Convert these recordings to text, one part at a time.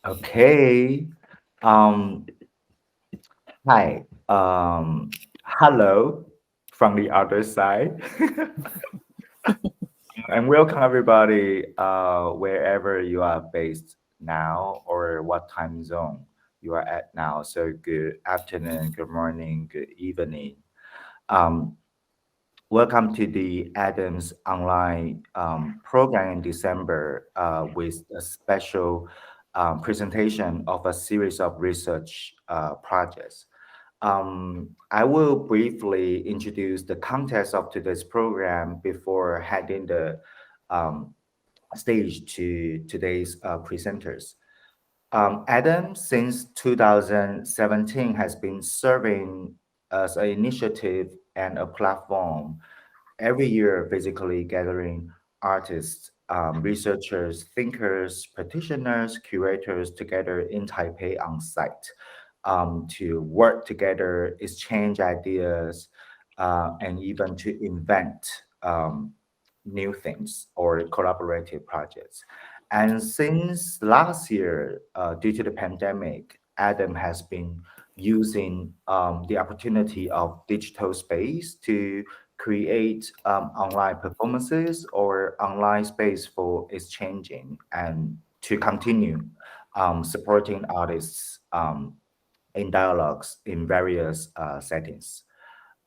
Okay. Um, Hi. Hello from the other side. And welcome everybody, wherever you are based now or what time zone you are at now. So good afternoon, good morning, good evening. Um, Welcome to the Adams online program in December with a special presentation of a series of research projects. I will briefly introduce the context of today's program before handing the um, stage to today's presenters. Adam, since 2017, has been serving as an initiative and a platform every year, basically gathering artists, researchers, thinkers, practitioners, curators together in Taipei on site to work together, exchange ideas, and even to invent new things or collaborative projects. And since last year, due to the pandemic, Adam has been using the opportunity of digital space to create online performances or online space for exchanging and to continue supporting artists in dialogues in various settings.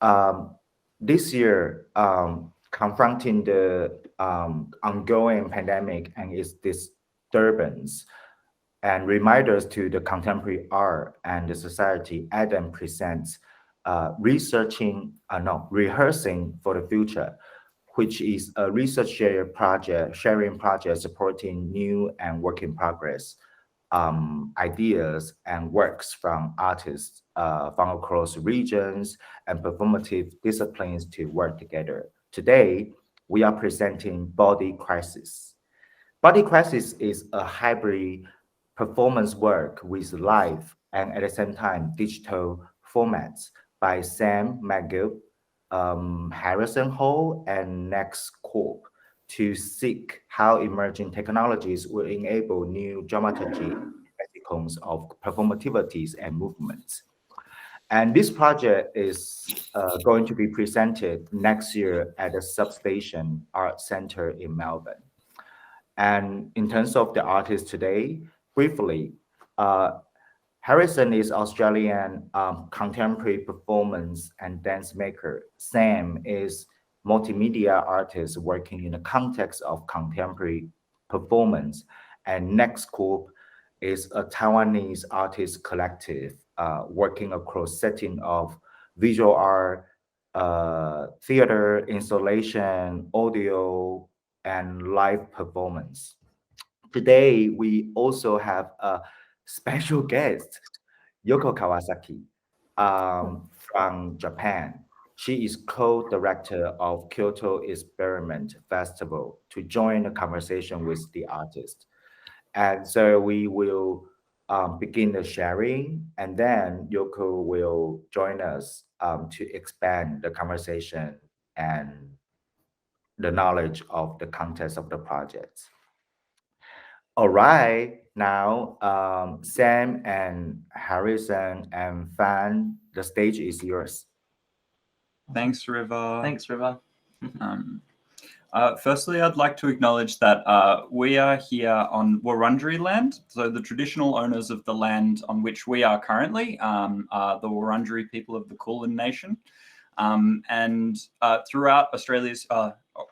Um, this year, confronting the ongoing pandemic and its disturbance and reminders to the contemporary art and the society, Adam presents rehearsing for the future, which is a research sharing project supporting new and work in progress ideas and works from artists from across regions and performative disciplines to work together. Today, we are presenting Body Crisis. Body Crisis is a hybrid performance work with live and at the same time digital formats by Sam Magilp, Harrison Hall, and NAXS Corp to seek how emerging technologies will enable new dramaturgy lexicons of performativities and movements. And this project is going to be presented next year at the Substation Art Center in Melbourne. And in terms of the artist today, briefly, uh, Harrison is Australian contemporary performance and dance maker. Sam is multimedia artist working in the context of contemporary performance. And Next Corp is a Taiwanese artist collective working across setting of visual art, theater, installation, audio, and live performance. Today, we also have a special guest, Yoko Kawasaki, from Japan. She is co-director of Kyoto Experiment Festival to join the conversation with the artist. And so we will begin the sharing, and then Yoko will join us to expand the conversation and the knowledge of the context of the project. All right, now Sam and Harrison and Fan, the stage is yours. Thanks, River. Thanks, River. Firstly, I'd like to acknowledge that we are here on Wurundjeri land. So the traditional owners of the land on which we are currently are the Wurundjeri people of the Kulin Nation. And throughout Australia's,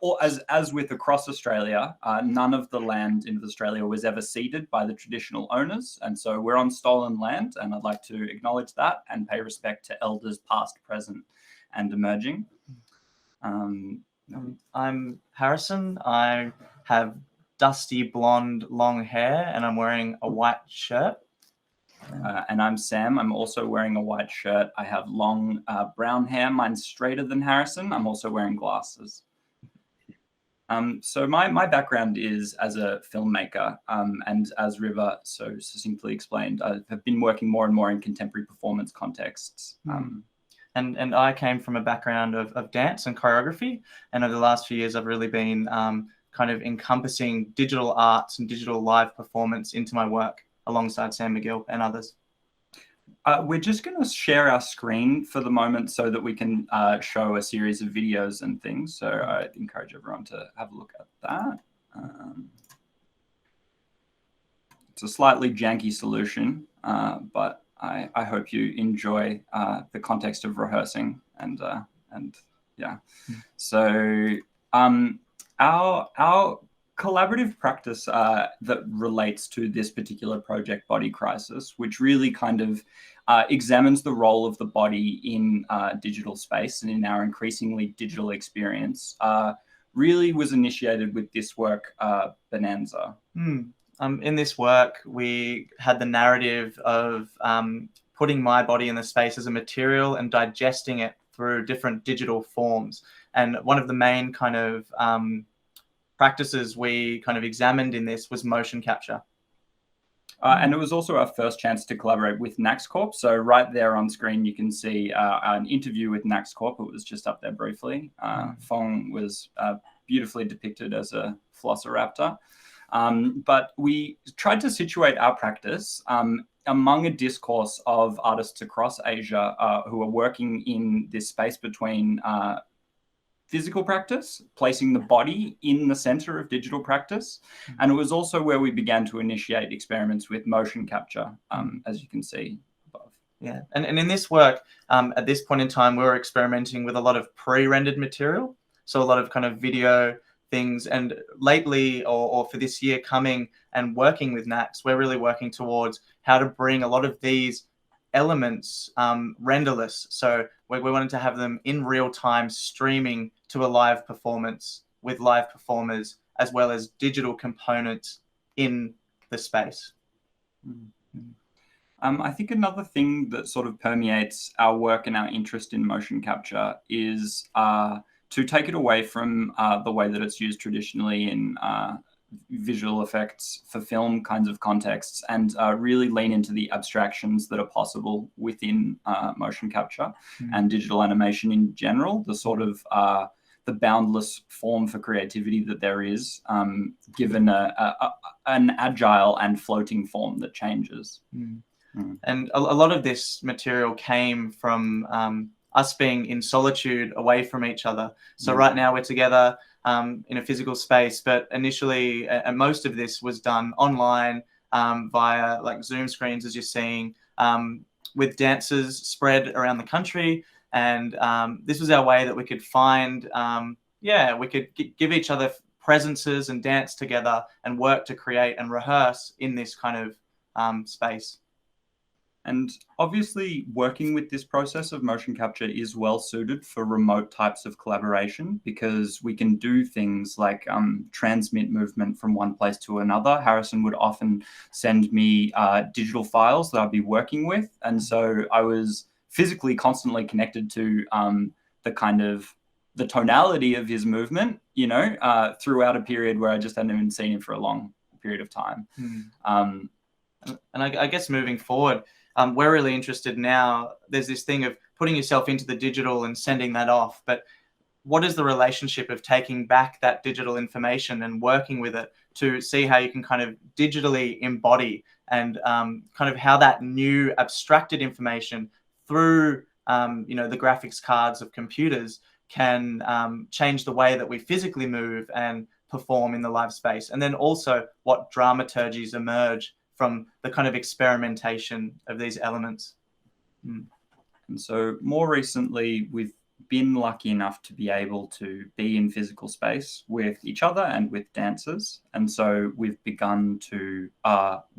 or as with across Australia, none of the land in Australia was ever ceded by the traditional owners. And so we're on stolen land, and I'd like to acknowledge that and pay respect to elders past, present, and emerging. I'm Harrison. I have dusty blonde long hair and I'm wearing a white shirt. And I'm Sam. I'm also wearing a white shirt. I have long brown hair. Mine's straighter than Harrison. I'm also wearing glasses. So my background is as a filmmaker, and as River so succinctly explained, I have been working more and more in contemporary performance contexts. And I came from a background of dance and choreography. And over the last few years, I've really been kind of encompassing digital arts and digital live performance into my work. alongside Sam Magilp and others. We're just going to share our screen for the moment so that we can show a series of videos and things. So I encourage everyone to have a look at that. It's a slightly janky solution, but I hope you enjoy the context of rehearsing and yeah. So our collaborative practice that relates to this particular project, Body Crysis, which really kind of examines the role of the body in digital space and in our increasingly digital experience, really was initiated with this work, Bonanza. In this work, we had the narrative of putting my body in the space as a material and digesting it through different digital forms. And one of the main kind of practices we kind of examined in this was motion capture. And it was also our first chance to collaborate with NAXS Corp. So right there on screen, you can see an interview with NAXS Corp. It was just up there briefly. Feng was beautifully depicted as a velociraptor. But we tried to situate our practice among a discourse of artists across Asia who are working in this space between physical practice, placing the body in the center of digital practice. And it was also where we began to initiate experiments with motion capture, as you can see above. Yeah, and in this work, at this point in time, we were experimenting with a lot of pre-rendered material. So a lot of kind of video things. And lately, or for this year coming and working with NAXS, we're really working towards how to bring a lot of these elements renderless. So we wanted to have them in real time streaming to a live performance with live performers, as well as digital components in the space. I think another thing that sort of permeates our work and our interest in motion capture is to take it away from the way that it's used traditionally in visual effects for film kinds of contexts, and really lean into the abstractions that are possible within motion capture and digital animation in general, the sort of the boundless form for creativity that there is, given an agile and floating form that changes. And a lot of this material came from us being in solitude away from each other. So right now we're together in a physical space, but initially most of this was done online via like Zoom screens, as you're seeing, with dancers spread around the country. And this was our way that we could find, we could give each other presences and dance together and work to create and rehearse in this kind of space. And obviously working with this process of motion capture is well suited for remote types of collaboration, because we can do things like transmit movement from one place to another. Harrison would often send me digital files that I'd be working with. And so I was physically constantly connected to the kind of the tonality of his movement, you know, throughout a period where I just hadn't even seen him for a long period of time. And I guess moving forward, we're really interested now. There's this thing of putting yourself into the digital and sending that off. But what is the relationship of taking back that digital information and working with it to see how you can kind of digitally embody and kind of how that new abstracted information through the graphics cards of computers can change the way that we physically move and perform in the live space. And then also what dramaturgies emerge from the kind of experimentation of these elements. And so more recently, we've been lucky enough to be able to be in physical space with each other and with dancers. And so we've begun to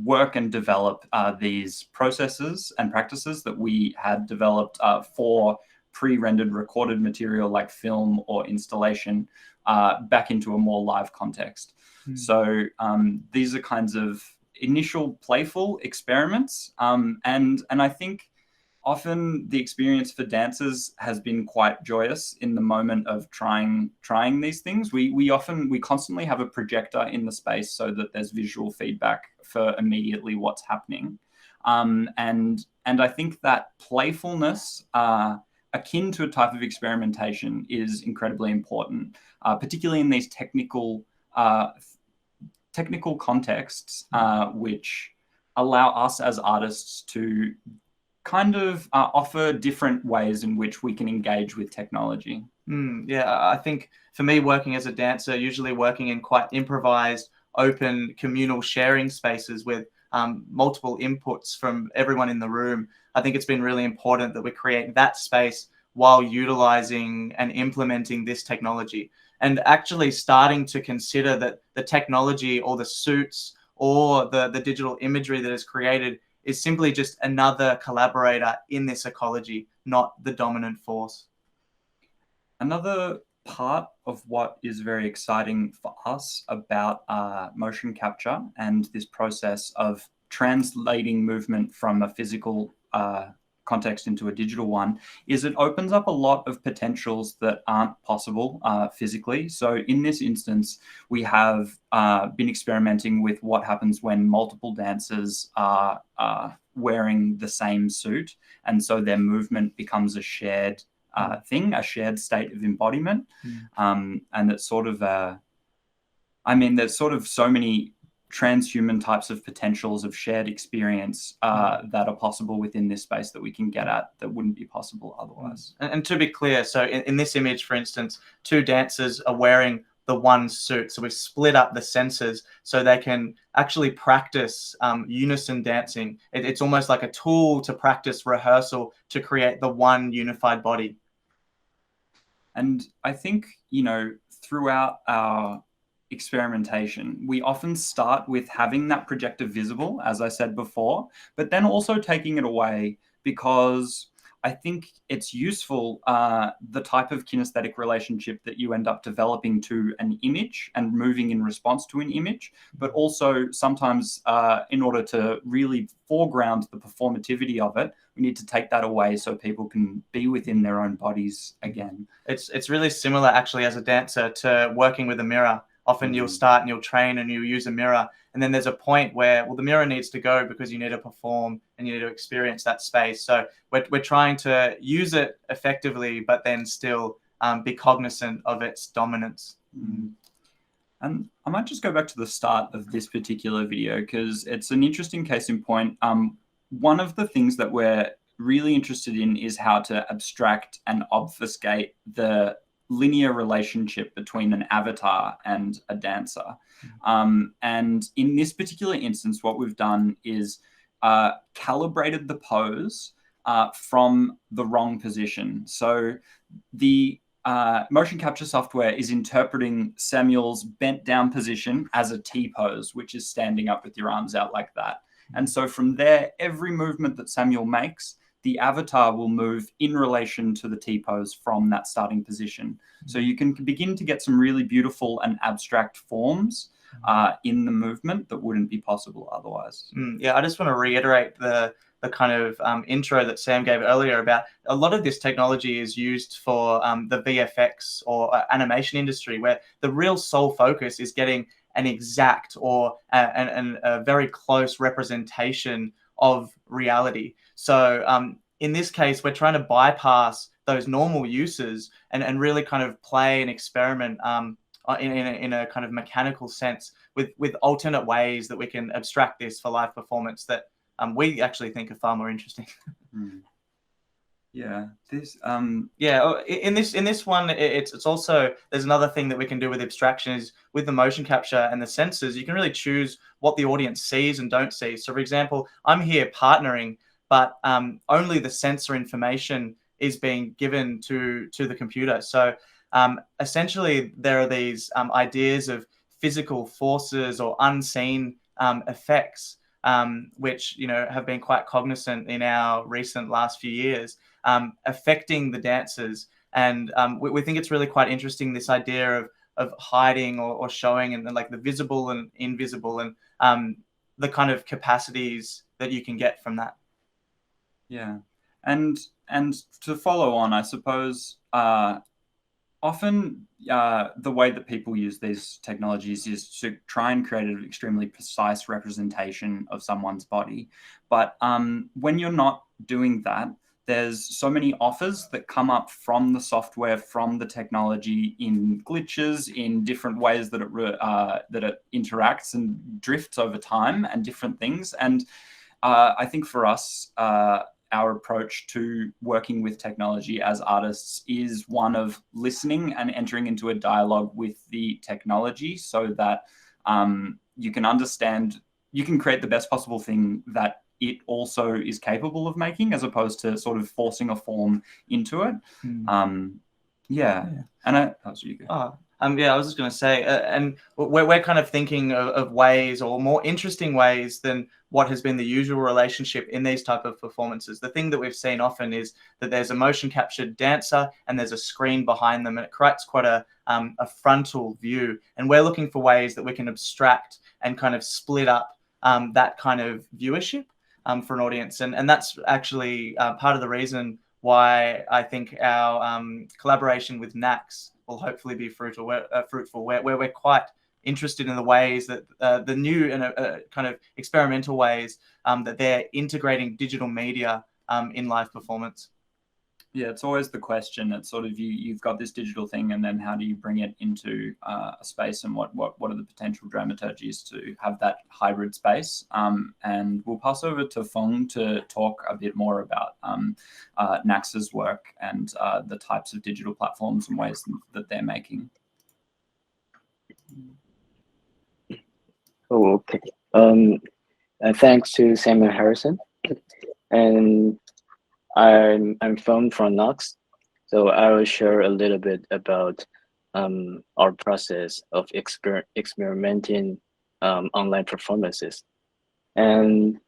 work and develop these processes and practices that we had developed for pre-rendered recorded material like film or installation back into a more live context. So these are kinds of initial playful experiments. And I think often the experience for dancers has been quite joyous in the moment of trying these things. We constantly have a projector in the space so that there's visual feedback for immediately what's happening. And I think that playfulness, akin to a type of experimentation, is incredibly important, particularly in these technical contexts, which allow us as artists to kind of offer different ways in which we can engage with technology. Yeah, I think for me, working as a dancer, usually working in quite improvised, open, communal sharing spaces with multiple inputs from everyone in the room, I think it's been really important that we create that space while utilizing and implementing this technology, and actually starting to consider that the technology or the suits or the digital imagery that is created is simply just another collaborator in this ecology, not the dominant force. Another part of what is very exciting for us about motion capture and this process of translating movement from a physical context into a digital one is it opens up a lot of potentials that aren't possible physically. So in this instance, we have been experimenting with what happens when multiple dancers are wearing the same suit, and so their movement becomes a shared thing, a shared state of embodiment. And it's sort of there's sort of so many transhuman types of potentials of shared experience that are possible within this space that we can get at that wouldn't be possible otherwise. And to be clear, so in this image, for instance, two dancers are wearing the one suit. So we've split up the senses so they can actually practice unison dancing. It's almost like a tool to practice rehearsal to create the one unified body. And I think, throughout our experimentation, we often start with having that projector visible, as I said before, but then also taking it away, because I think it's useful, the type of kinesthetic relationship that you end up developing to an image and moving in response to an image, but also sometimes in order to really foreground the performativity of it, we need to take that away so people can be within their own bodies again. It's really similar, actually, as a dancer to working with a mirror. Often you'll start and you'll train and you'll use a mirror. And then there's a point where, well, the mirror needs to go because you need to perform and you need to experience that space. So we're trying to use it effectively, but then still be cognizant of its dominance. And I might just go back to the start of this particular video because it's an interesting case in point. One of the things that we're really interested in is how to abstract and obfuscate the linear relationship between an avatar and a dancer. And in this particular instance, what we've done is calibrated the pose from the wrong position. So the motion capture software is interpreting Samuel's bent down position as a T pose, which is standing up with your arms out like that. And so from there, every movement that Samuel makes, the avatar will move in relation to the T-pose from that starting position. So you can begin to get some really beautiful and abstract forms in the movement that wouldn't be possible otherwise. Yeah, I just want to reiterate the kind of intro that Sam gave earlier about a lot of this technology is used for the VFX or animation industry, where the real sole focus is getting an exact or a very close representation of reality. So in this case, we're trying to bypass those normal uses and really kind of play and experiment in a kind of mechanical sense with alternate ways that we can abstract this for live performance that we actually think are far more interesting. Yeah, this in this one, it's also, there's another thing that we can do with abstraction is with the motion capture and the sensors, you can really choose what the audience sees and don't see. So for example, I'm here partnering, but only the sensor information is being given to the computer. So essentially there are these ideas of physical forces or unseen effects, which have been quite cognizant in our recent last few years, affecting the dancers. And we think it's really quite interesting, this idea of hiding or showing, and like the visible and invisible, and the kind of capacities that you can get from that. Yeah, and to follow on, I suppose often the way that people use these technologies is to try and create an extremely precise representation of someone's body. But when you're not doing that, there's so many offers that come up from the software, from the technology, in glitches, in different ways that it interacts and drifts over time, and different things. And I think for us, our approach to working with technology as artists is one of listening and entering into a dialogue with the technology, so that you can understand, you can create the best possible thing that it also is capable of making, as opposed to sort of forcing a form into it. Yeah. And you go. Yeah, I was just going to say, and we're kind of thinking of ways, or more interesting ways than what has been the usual relationship in these type of performances. The thing that we've seen often is that there's a motion captured dancer and there's a screen behind them, and it creates quite a frontal view. And we're looking for ways that we can abstract and kind of split up that kind of viewership for an audience. And that's actually part of the reason why I think our collaboration with NAXS will hopefully be fruitful, where we're quite interested in the ways that the new and kind of experimental ways that they're integrating digital media in live performance. Yeah, it's always the question. It's sort of you've got this digital thing, and then how do you bring it into a space, and what are the potential dramaturgies to have that hybrid space? And we'll pass over to Feng to talk a bit more about NAXS's work and the types of digital platforms and ways that they're making. Oh, okay. Thanks to Sam and Harrison. And I'm from NAXS, so I will share a little bit about our process of experimenting online performances. And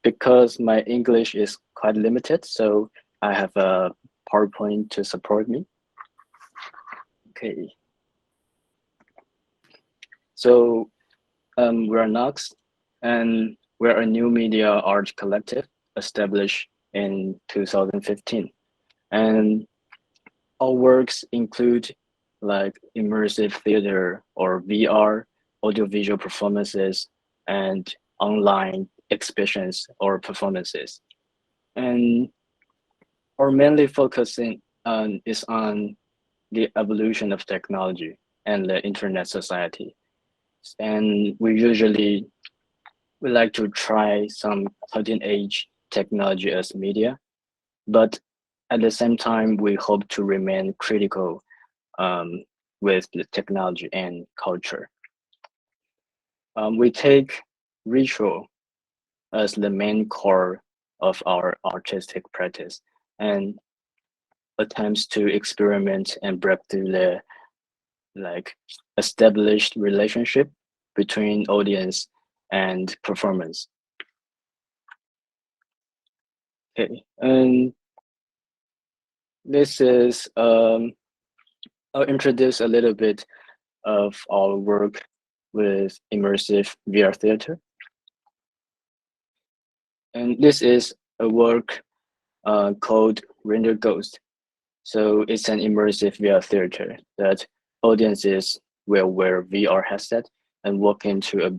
because my English is quite limited, so I have a PowerPoint to support me. Okay. So we're NAXS, and we're a new media art collective established in 2015, and our works include like immersive theater or VR, audiovisual performances, and online exhibitions or performances. And our mainly focusing is on the evolution of technology and the internet society. And we like to try some cutting-edge technology as media, but at the same time, we hope to remain critical with the technology and culture. We take ritual as the main core of our artistic practice, and attempts to experiment and break through the established relationship between audience and performance. Okay, and this is, I'll introduce a little bit of our work with immersive VR theater. And this is a work called Render Ghost. So it's an immersive VR theater that audiences will wear VR headset and walk into a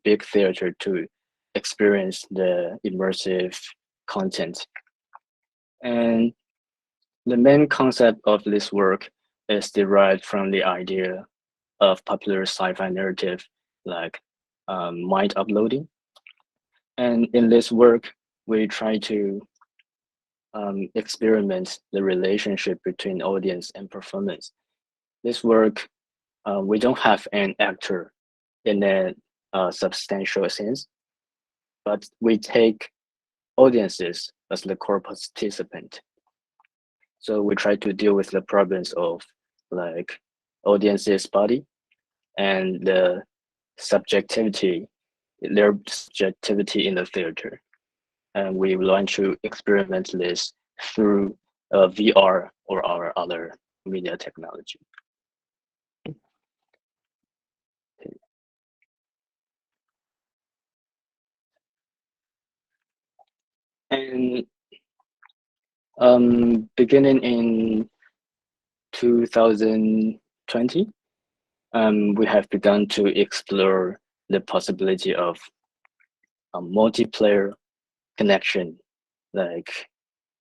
big theater to experience the immersive content. And the main concept of this work is derived from the idea of popular sci-fi narrative like mind uploading. And in this work, we try to experiment the relationship between audience and performance. This work, we don't have an actor in a substantial sense, but we take audiences as the core participant. So we try to deal with the problems of like audience's body and the subjectivity, their subjectivity in the theater. And we want to experiment this through VR or our other media technology. And beginning in 2020, we have begun to explore the possibility of a multiplayer connection, like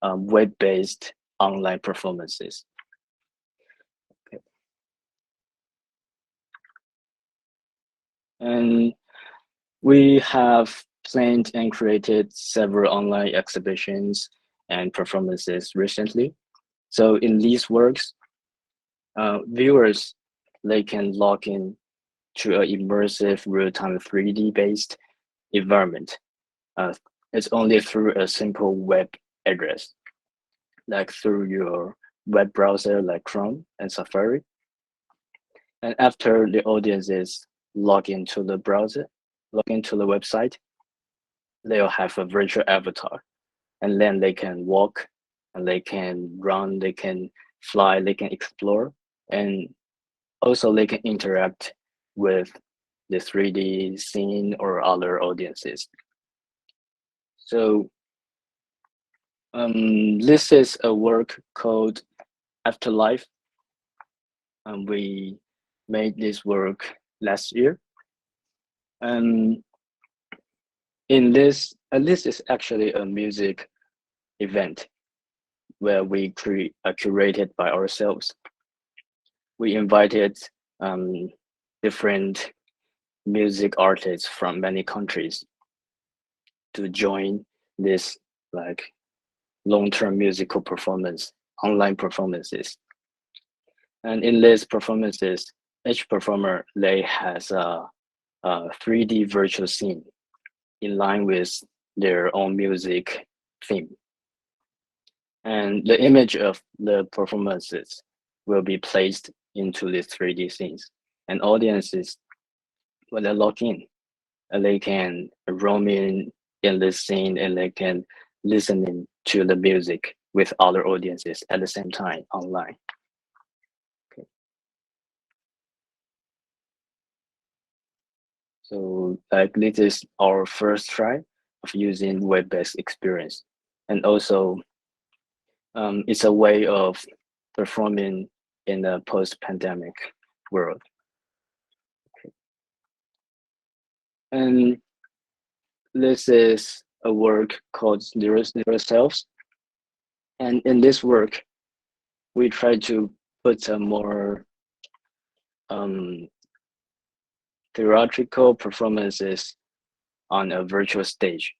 web-based online performances. Okay. And we have planned and created several online exhibitions and performances recently. So in these works, viewers, they can log in to an immersive real-time 3D based environment. It's only through a simple web address, like through your web browser like Chrome and Safari. And after the audiences log into the browser, log into the website, they'll have a virtual avatar. And then they can walk, and they can run, they can fly, they can explore, and also they can interact with the 3D scene or other audiences. So this is a work called Afterlife. We made this work last year. And in this is actually a music event where we curated by ourselves. We invited different music artists from many countries to join this like long-term musical performance, online performances. And in these performances, each performer, they has a 3D virtual scene in line with their own music theme. And the image of the performances will be placed into these 3D scenes. And audiences, when they log in, they can roam in this scene, and they can listen to the music with other audiences at the same time online. Okay. So like this is our first try of using web-based experience. And also it's a way of performing in a post-pandemic world. Okay. And this is a work called Zero Selves. And in this work, we try to put a more theatrical performances on a virtual stage.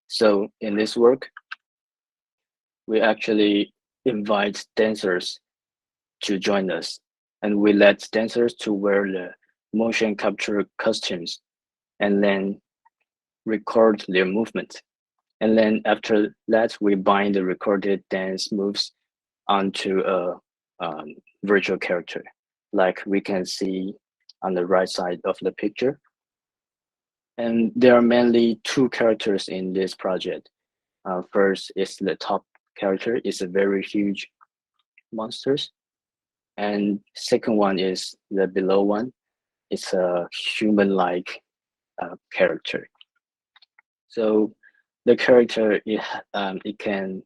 So in this work, we actually invite dancers to join us, and we let dancers to wear the motion capture costumes and then record their movement. And then after that, we bind the recorded dance moves onto a virtual character, like we can see on the right side of the picture. And there are mainly two characters in this project. First is the top character, is a very huge monsters. And second one is the below one. It's a human-like character. So the character, it can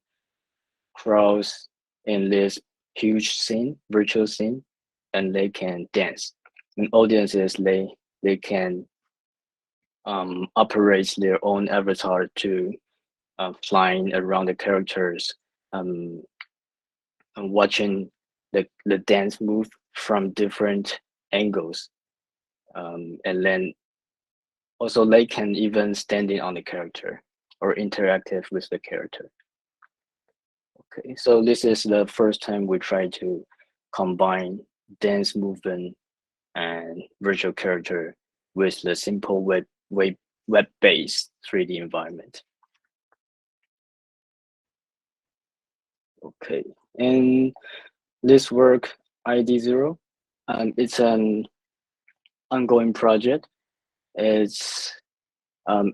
cross in this huge scene, virtual scene, and they can dance. And audiences, they can operate their own avatar to flying around the characters, and watching the dance move from different angles. And then also they can even standing on the character or interactive with the character. Okay, so this is the first time we try to combine dance movement and virtual character with the simple web-based 3D environment. Okay, and this work, ID0, it's an ongoing project. It's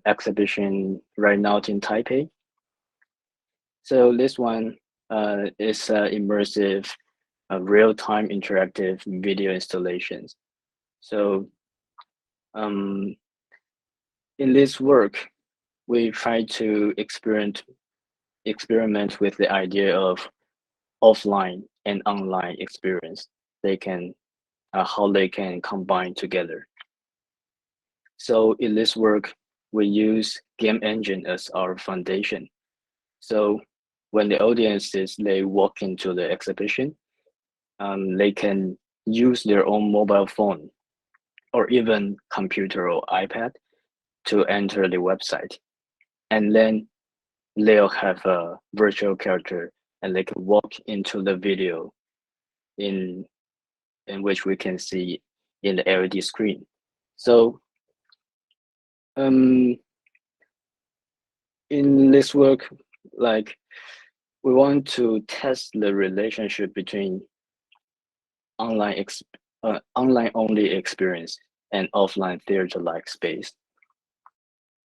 exhibition right now in Taipei. So this one is immersive, real-time interactive video installations. So in this work, we try to experiment with the idea of offline and online experience. They can how they can combine together. So in this work, we use game engine as our foundation. So when the audiences they walk into the exhibition, they can use their own mobile phone or even computer or iPad to enter the website, and then they'll have a virtual character and they can walk into the video in which we can see in the LED screen. So in this work, like we want to test the relationship between online only experience and offline theater-like space.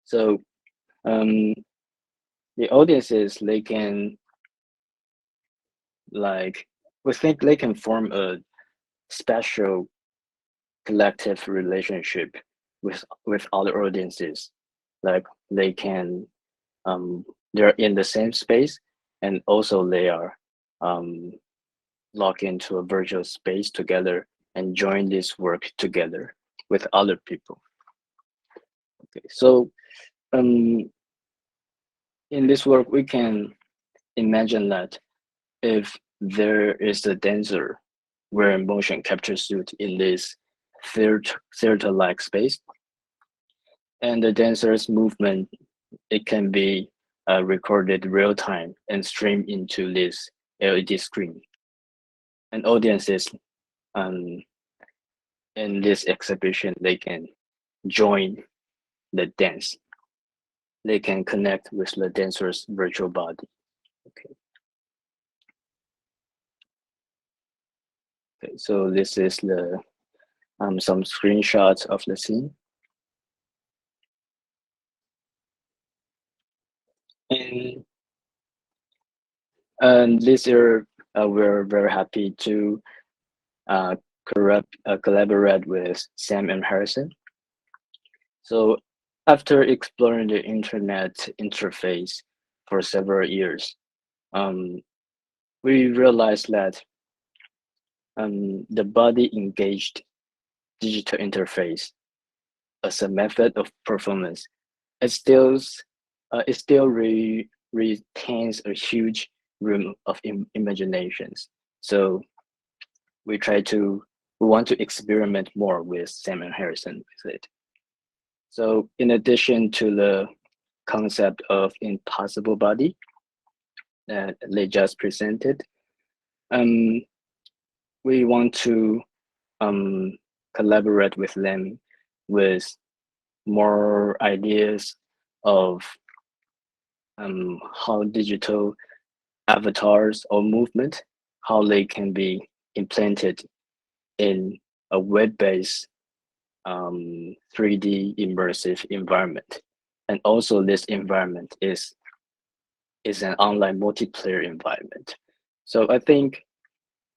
So the audiences, they can, like, we think they can form a special collective relationship with other audiences. Like they can, they're in the same space, and also they are locked into a virtual space together and join this work together with other people. Okay, so in this work, we can imagine that if there is a dancer wearing motion capture suit in this theater-like space, and the dancer's movement, it can be recorded real time and streamed into this LED screen. And audiences in this exhibition, they can join the dance. They can connect with the dancer's virtual body. Okay. Okay, so this is the some screenshots of the scene. And this year, we're very happy to collaborate with Sam and Harrison. So after exploring the internet interface for several years, we realized that the body engaged digital interface as a method of performance, it still retains a huge room of imaginations. So we want to experiment more with Sam and Harrison with it. So in addition to the concept of impossible body that they just presented, we want to collaborate with them with more ideas of how digital avatars or movement, how they can be implanted in a web-based 3D immersive environment. And also this environment is an online multiplayer environment. So I think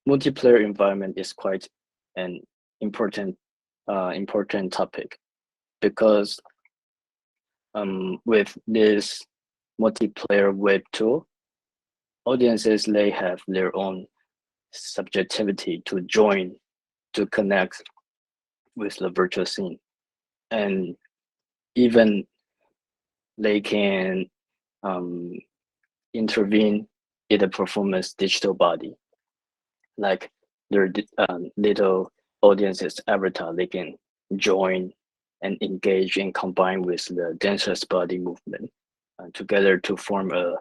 multiplayer environment is quite an important topic, because with this multiplayer web tool, audiences, they have their own subjectivity to join, to connect with the virtual scene, and even they can intervene in the performance digital body, like their little audiences avatar. They can join and engage and combine with the dancer's body movement together to form a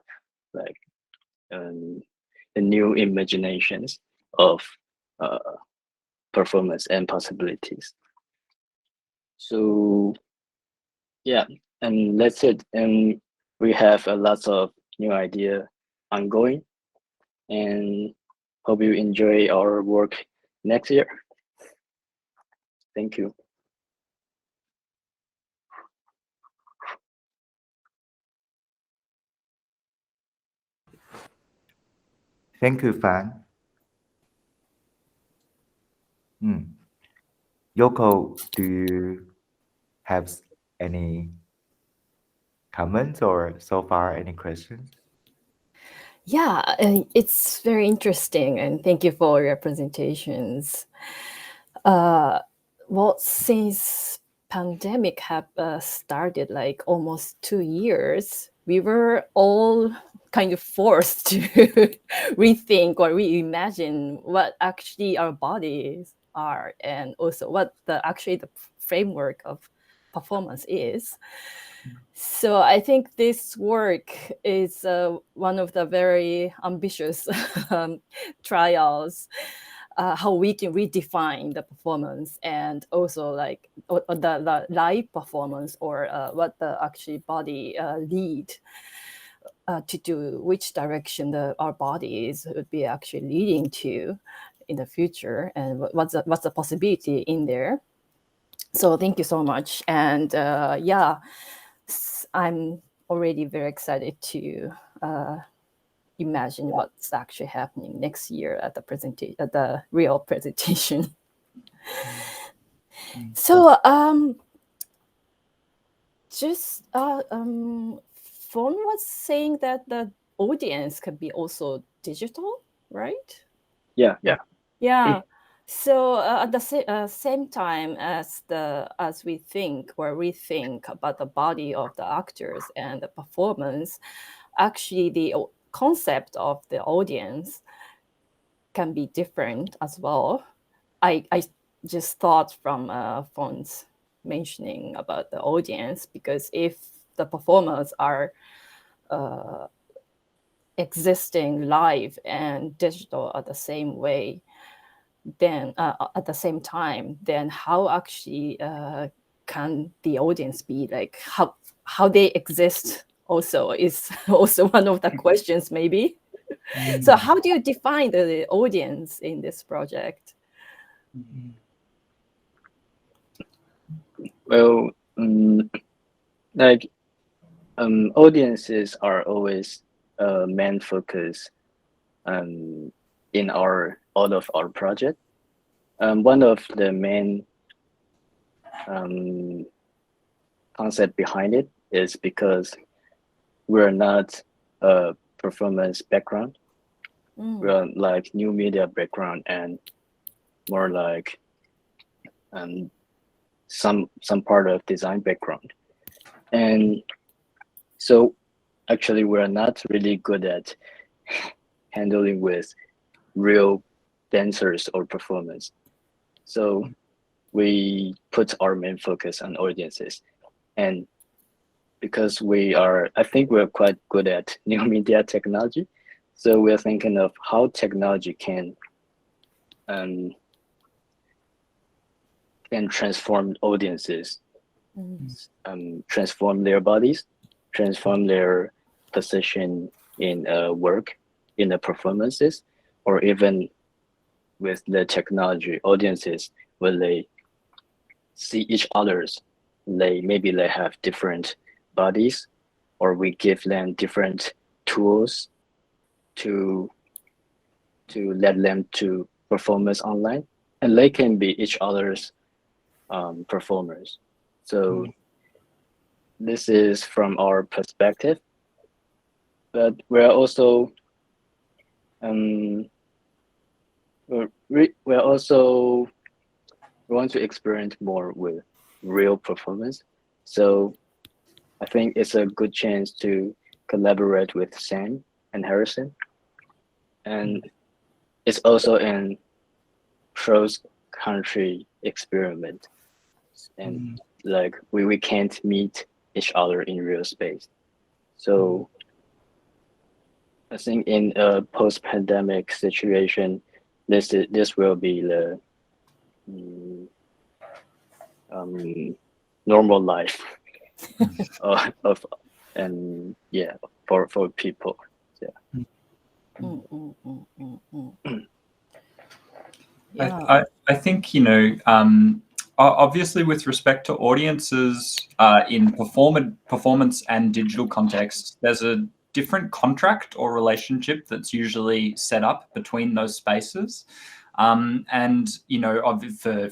new imaginations of performance and possibilities. So yeah, and that's it. And we have a lot of new idea ongoing, and hope you enjoy our work next year. Thank you. Thank you, Fan. Yoko, do you have any comments or so far any questions? Yeah, it's very interesting, and thank you for your presentations. Well, since pandemic have started like almost 2 years, we were all kind of forced to rethink or reimagine what actually our bodies are, and also what the framework of performance is. So I think this work is one of the very ambitious trials, how we can redefine the performance, and also like the live performance, or what the actually body lead to do, which direction our bodies would be actually leading to in the future, and what's the possibility in there. So thank you so much. And yeah, I'm already very excited to imagine what's actually happening next year at the real presentation. So just Fon was saying that the audience can be also digital, right? Yeah. Yeah. So at the same time as we think or rethink about the body of the actors and the performance, actually the concept of the audience can be different as well. I just thought from Fon's mentioning about the audience, because if the performers are existing live and digital at the same way, then at the same time, then how actually can the audience be like, how they exist also is also one of the questions maybe. So how do you define the audience in this project? Well, audiences are always main focus in all of our project. One of the main concept behind it is because we're not a performance background. We're like new media background, and more like some part of design background. And so actually we're not really good at handling with real dancers or performance. So we put our main focus on audiences. And because I think we're quite good at new media technology. So we're thinking of how technology can transform audiences, transform their bodies, transform their position in work, in the performances, or even with the technology, audiences, will they see each other's, maybe they have different bodies, or we give them different tools to let them to performance online, and they can be each other's performers. So this is from our perspective, but we're also we want to experiment more with real performance. So I think it's a good chance to collaborate with Sam and Harrison. And it's also an cross-country experiment. And like we can't meet each other in real space. So I think in a post-pandemic situation, this will be the normal life for people. Yeah. Yeah. I think, obviously with respect to audiences in performance and digital context, there's a different contract or relationship that's usually set up between those spaces. And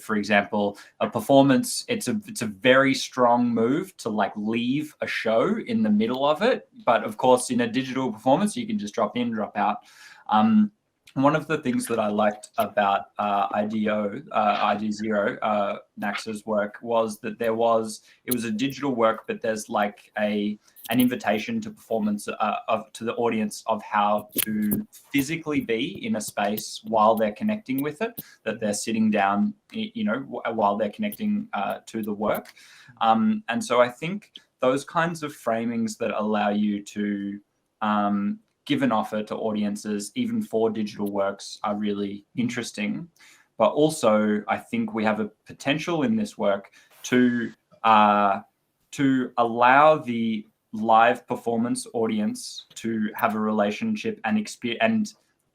for example, a performance, it's a very strong move to like leave a show in the middle of it. But of course, in a digital performance, you can just drop in, drop out. one of the things that I liked about ID0, NAXS's work, was that it was a digital work, but there's like an invitation to performance to the audience of how to physically be in a space while they're connecting with it, that they're sitting down, while they're connecting to the work. And so I think those kinds of framings that allow you to give an offer to audiences, even for digital works, are really interesting. But also, I think we have a potential in this work to allow the live performance audience to have a relationship and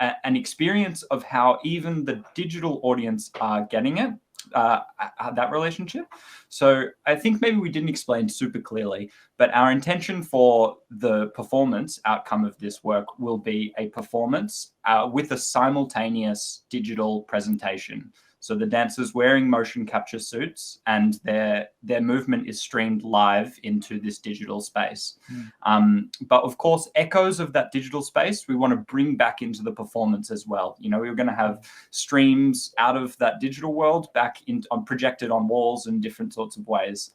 an experience of how even the digital audience are getting it, that relationship. So I think maybe we didn't explain super clearly, but our intention for the performance outcome of this work will be a performance with a simultaneous digital presentation. So the dancers wearing motion capture suits, and their movement is streamed live into this digital space. But of course, echoes of that digital space, we want to bring back into the performance as well. We're going to have streams out of that digital world back projected on walls in different sorts of ways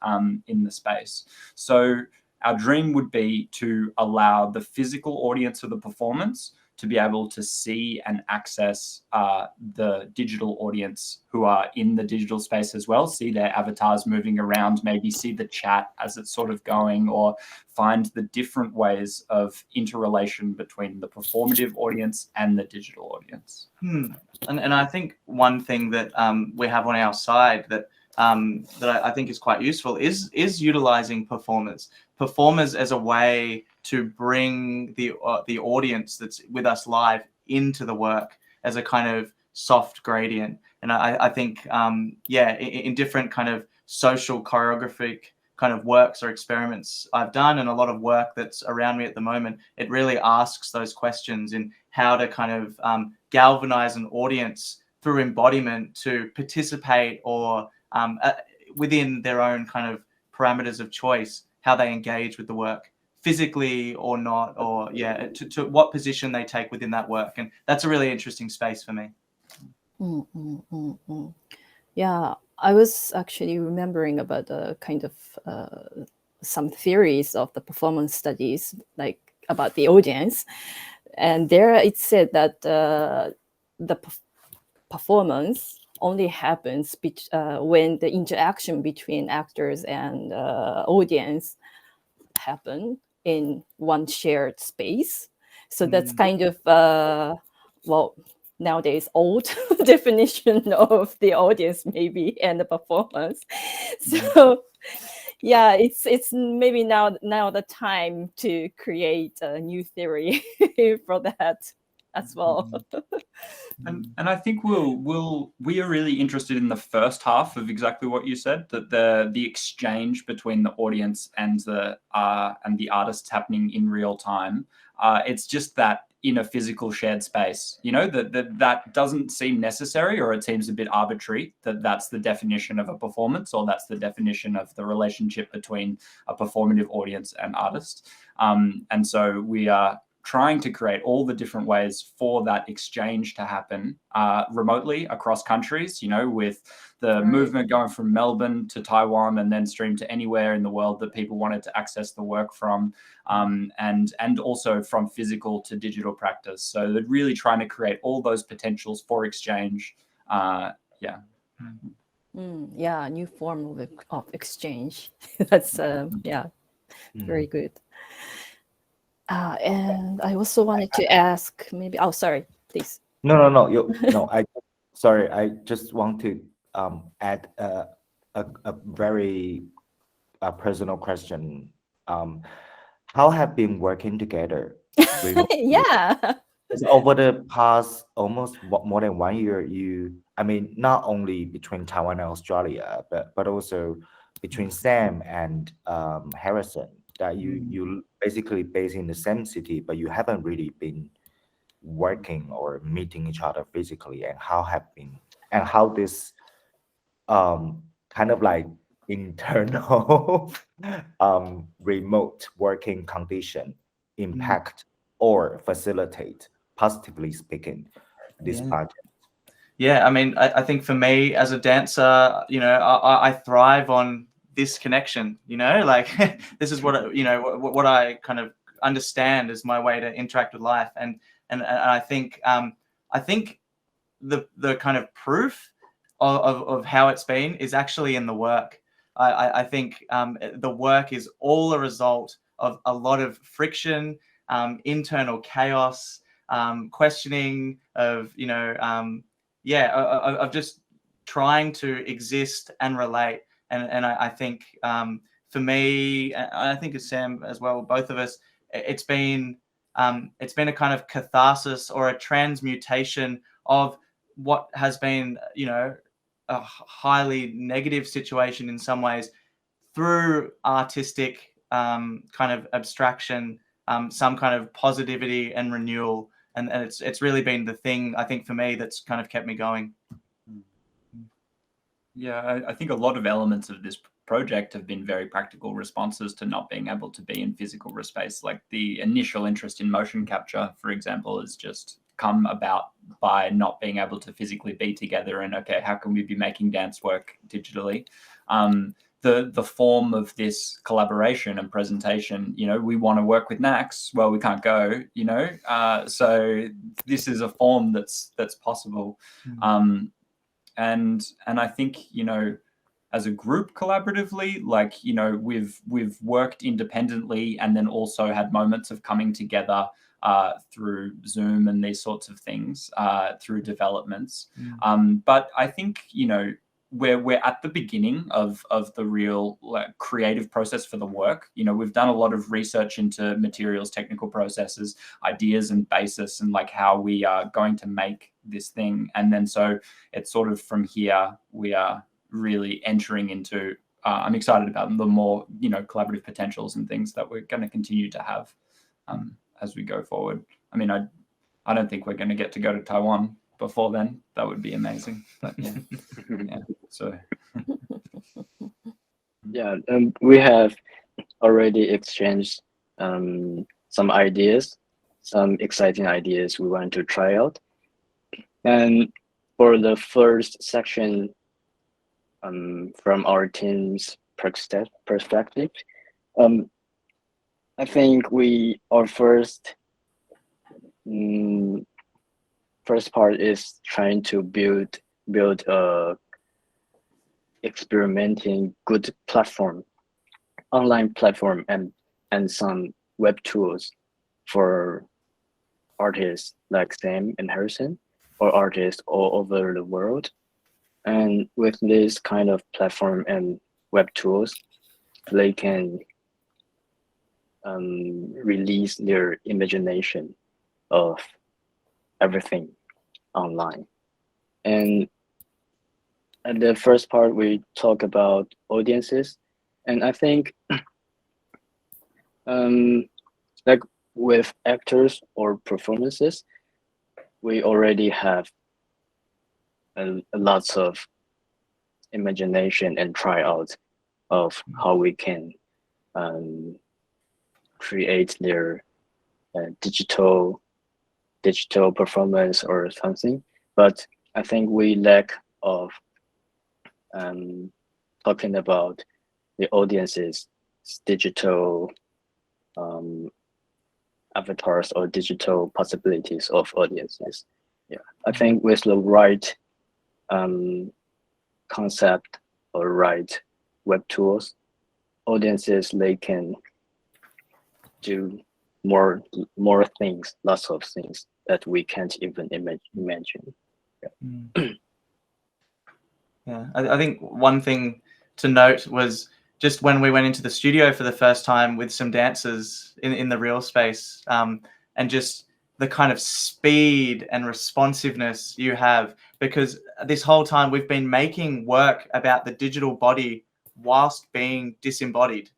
in the space. So our dream would be to allow the physical audience of the performance to be able to see and access the digital audience who are in the digital space as well, see their avatars moving around, maybe see the chat as it's sort of going, or find the different ways of interrelation between the performative audience and the digital audience. And I think one thing that we have on our side that I think is quite useful is utilizing performers as a way to bring the audience that's with us live into the work as a kind of soft gradient. And I think, in different kind of social choreographic kind of works or experiments I've done, and a lot of work that's around me at the moment, it really asks those questions in how to kind of galvanize an audience through embodiment to participate or within their own kind of parameters of choice, how they engage with the work, physically or not, or to what position they take within that work. And that's a really interesting space for me. Yeah, I was actually remembering about the kind of some theories of the performance studies, like about the audience. And there it said that the performance only happens when the interaction between actors and audience happen in one shared space. So that's kind of nowadays old definition of the audience maybe and the performance. So yeah, it's maybe now the time to create a new theory for that as well. And I think we are really interested in the first half of exactly what you said, that the exchange between the audience and the artists happening in real time. It's just that in a physical shared space, that doesn't seem necessary, or it seems a bit arbitrary that that's the definition of a performance, or that's the definition of the relationship between a performative audience and artist. And so we are trying to create all the different ways for that exchange to happen remotely across countries, with the movement going from Melbourne to Taiwan and then stream to anywhere in the world that people wanted to access the work from, and also from physical to digital practice. So they're really trying to create all those potentials for exchange. New form of exchange. That's very good. And I also wanted to ask, maybe. Oh, sorry, please. No. I just want to add a very personal question. How have been working together? Yeah. Over the past almost more than 1 year, not only between Taiwan and Australia, but also between Sam and Harrison, that you basically based in the same city, but you haven't really been working or meeting each other physically, and how this kind of like internal remote working condition impact or facilitate, positively speaking, this project? Yeah, I mean, I think for me as a dancer, you know, I thrive on this connection, you know, like this is what, you know, what I kind of understand as my way to interact with life. And I think the kind of proof of how it's been is actually in the work. I think the work is all a result of a lot of friction, internal chaos, questioning of, you know, of just trying to exist and relate. And I think for me, I think as Sam as well, both of us, it's been a kind of catharsis or a transmutation of what has been, you know, a highly negative situation in some ways through artistic kind of abstraction, some kind of positivity and renewal. And it's really been the thing, I think, for me that's kind of kept me going. Yeah, I think a lot of elements of this project have been very practical responses to not being able to be in physical space. Like the initial interest in motion capture, for example, has just come about by not being able to physically be together. And okay, how can we be making dance work digitally? The form of this collaboration and presentation, you know, we want to work with NAXS, well, we can't go, you know, so this is a form that's possible. And I think, you know, as a group collaboratively, like, you know, we've worked independently and then also had moments of coming together through Zoom and these sorts of things, through developments. But I think, you know, we're at the beginning of the real creative process for the work. You know, we've done a lot of research into materials, technical processes, ideas and basis, and like how we are going to make this thing. And then so it's sort of from here we are really entering into I'm excited about the more, you know, collaborative potentials and things that we're going to continue to have as we go forward. I mean, I don't think we're going to get to go to Taiwan before then. That would be amazing. But yeah, yeah. So yeah, we have already exchanged some ideas, some exciting ideas we want to try out. And for the first section, from our team's perspective, I think our first part is trying to build a experimenting good platform, online platform, and some web tools for artists like Sam and Harrison, or artists all over the world. And with this kind of platform and web tools, they can release their imagination of everything online. And at the first part, we talk about audiences. And I think like with actors or performances, we already have lots of imagination and tryouts of how we can create their digital performance or something. But I think we lack of talking about the audience's digital avatars or digital possibilities of audiences. Yeah, I think with the right concept or right web tools, audiences, they can do more things, lots of things that we can't even imagine. Yeah. Yeah, I think one thing to note was just when we went into the studio for the first time with some dancers in the real space, and just the kind of speed and responsiveness you have, because this whole time we've been making work about the digital body whilst being disembodied.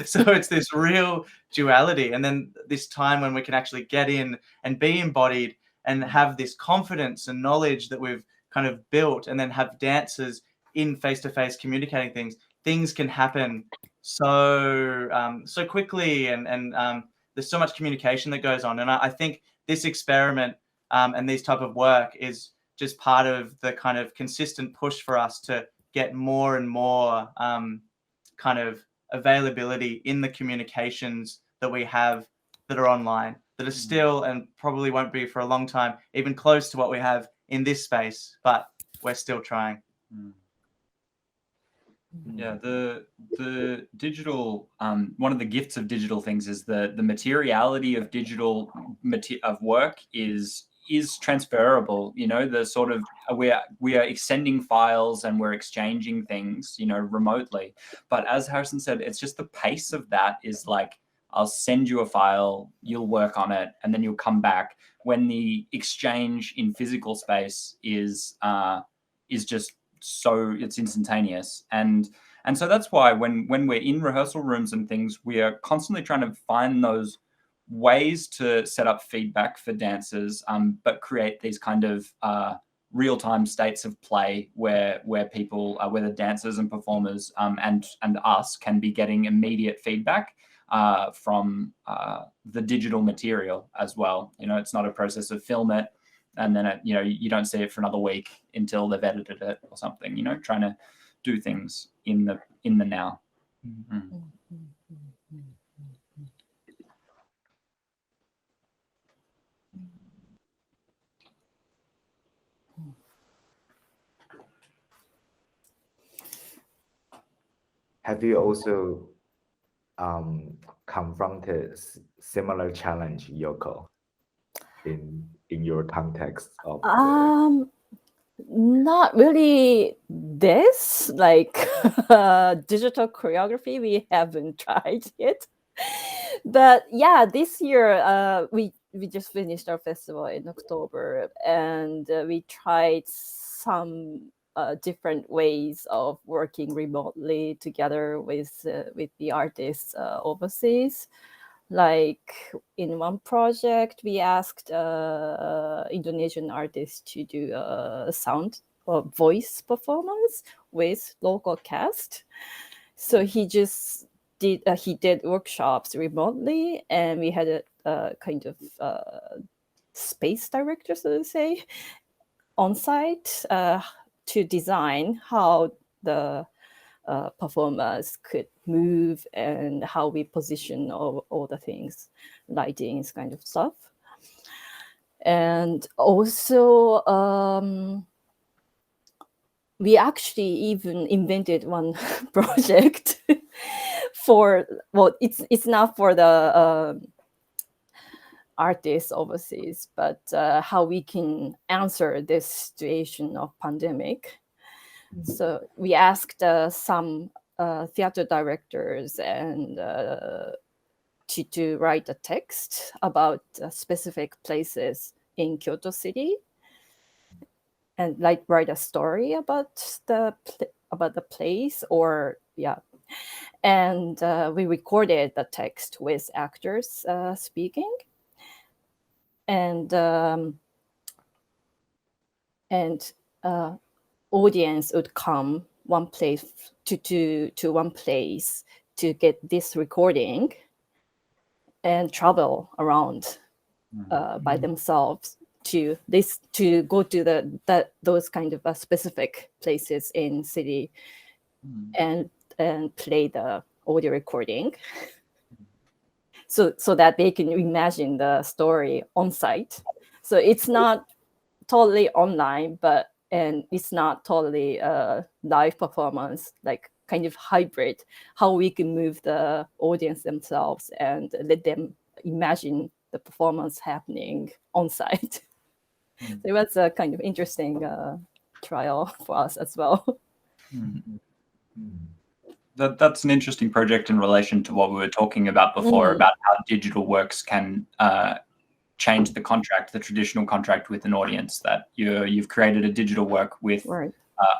So it's this real duality. And then this time when we can actually get in and be embodied and have this confidence and knowledge that we've kind of built, and then have dancers in face-to-face communicating things can happen so quickly, and there's so much communication that goes on. And I think this experiment and these type of work is just part of the kind of consistent push for us to get more and more kind of availability in the communications that we have that are online, that are still and probably won't be for a long time even close to what we have in this space, but we're still trying. Yeah, the digital one of the gifts of digital things is the materiality of digital work is transferable. You know, the sort of we are extending files and we're exchanging things, you know, remotely. But as Harrison said, it's just the pace of that is like, I'll send you a file, you'll work on it, and then you'll come back. When the exchange in physical space is just so it's instantaneous. And so that's why when we're in rehearsal rooms and things, we are constantly trying to find those ways to set up feedback for dancers, but create these kind of real-time states of play where people, where the dancers and performers and us can be getting immediate feedback from the digital material as well. You know, it's not a process of film it and then you know, you don't see it for another week until they've edited it or something. You know, trying to do things in the now. Have you also confronted similar challenge, Yoko, in your context of not really this, like digital choreography, we haven't tried yet. But yeah, this year we just finished our festival in October, and we tried some different ways of working remotely together with the artists overseas. Like in one project, we asked Indonesian artists to do a sound or voice performance with local cast. So he just did workshops remotely, and we had a kind of space director, so to say, on site to design how the performers could move and how we position all the things, lightings, kind of stuff. And also, we actually even invented one project for, well, it's not for the artists overseas, but how we can answer this situation of pandemic. So we asked some theater directors and to write a text about specific places in Kyoto City, and like write a story about the place, or and we recorded the text with actors speaking, and audience would come one place to one place to get this recording and travel around by themselves to go to those kind of specific places in city and play the audio recording so that they can imagine the story on site. So it's not totally online, and it's not totally live performance, like kind of hybrid, how we can move the audience themselves and let them imagine the performance happening on site. So it was a kind of interesting trial for us as well. That's an interesting project in relation to what we were talking about before, about how digital works can change the contract, the traditional contract with an audience, that you've created a digital work with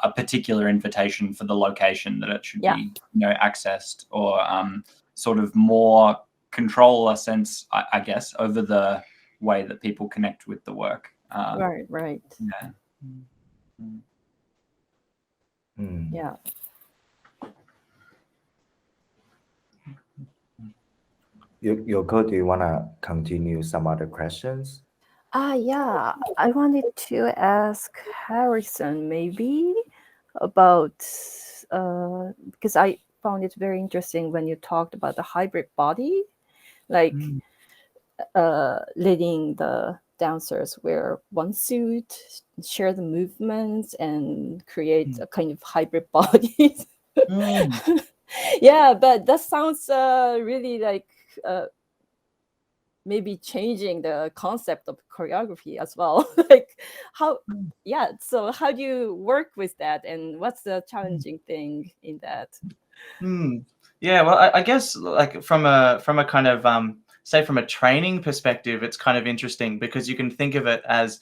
a particular invitation for the location that it should be, accessed, or sort of more control a sense, I guess, over the way that people connect with the work. Right. Yeah. Yoko, do you want to continue some other questions? Yeah, I wanted to ask Harrison maybe about because I found it very interesting when you talked about the hybrid body, like letting the dancers wear one suit, share the movements, and create a kind of hybrid body. Yeah, but that sounds really like maybe changing the concept of choreography as well. Like how, yeah. So how do you work with that, and what's the challenging thing in that? Yeah, well, I guess like from a kind of say from a training perspective, it's kind of interesting because you can think of it as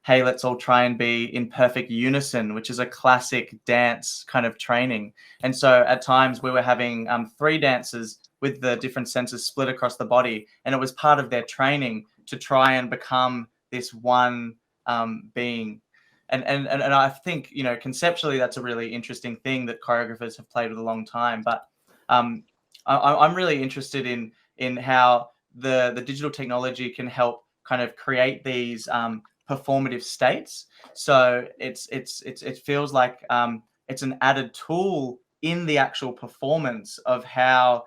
hey, let's all try and be in perfect unison, which is a classic dance kind of training. And so at times we were having 3 dancers with the different senses split across the body, and it was part of their training to try and become this one being. And I think, you know, conceptually that's a really interesting thing that choreographers have played with a long time. But I'm really interested in how the digital technology can help kind of create these performative states. So it feels like it's an added tool in the actual performance of how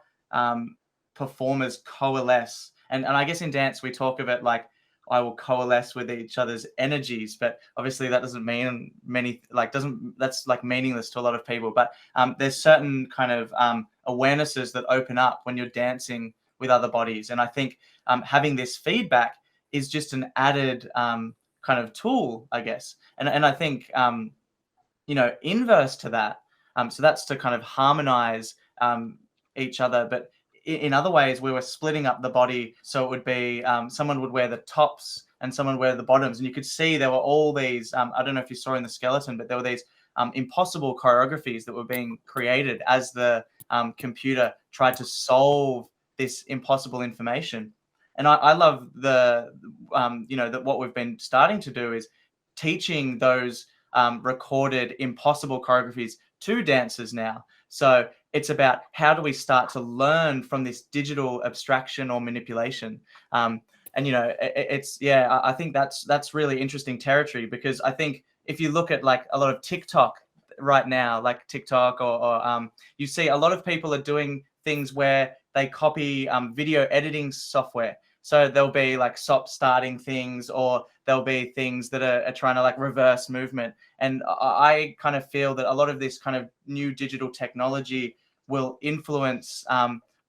performers coalesce. And I guess in dance we talk of it like I will coalesce with each other's energies, but obviously that doesn't mean that's like meaningless to a lot of people. But there's certain kind of awarenesses that open up when you're dancing with other bodies, and I think having this feedback is just an added kind of tool, I guess. And I think you know, inverse to that, so that's to kind of harmonize each other, but in other ways we were splitting up the body, so it would be someone would wear the tops and someone would wear the bottoms, and you could see there were all these I don't know if you saw in the skeleton, but there were these impossible choreographies that were being created as the computer tried to solve this impossible information. And I love the you know, that what we've been starting to do is teaching those recorded impossible choreographies to dancers now. So it's about how do we start to learn from this digital abstraction or manipulation. And you know, I think that's really interesting territory, because I think if you look at like a lot of TikTok right now, like TikTok or you see a lot of people are doing things where they copy video editing software. So there'll be like stop starting things, or there'll be things that are trying to like reverse movement. And I kind of feel that a lot of this kind of new digital technology will influence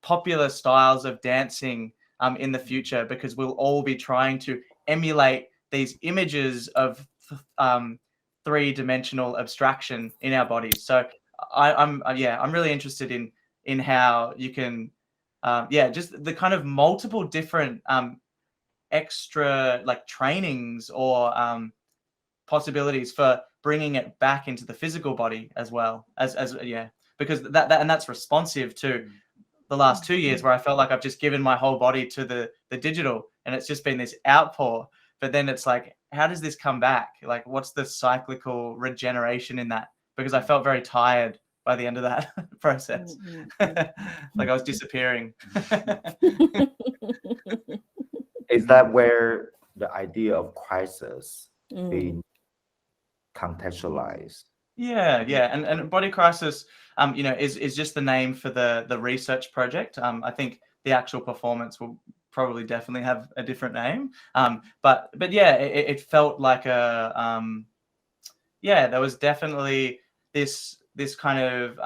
popular styles of dancing in the future, because we'll all be trying to emulate these images of three-dimensional abstraction in our bodies. So I'm really interested in how you can just the kind of multiple different extra like trainings or possibilities for bringing it back into the physical body as well as because that and that's responsive to the last 2 years where I felt like I've just given my whole body to the digital, and it's just been this outpour. But then it's like, how does this come back? Like, what's the cyclical regeneration in that? Because I felt very tired by the end of that process. Like I was disappearing. Is that where the idea of crisis being contextualized? Yeah, and Body Crysis, you know, is just the name for the research project. I think the actual performance will probably definitely have a different name. But yeah, it felt like a there was definitely this kind of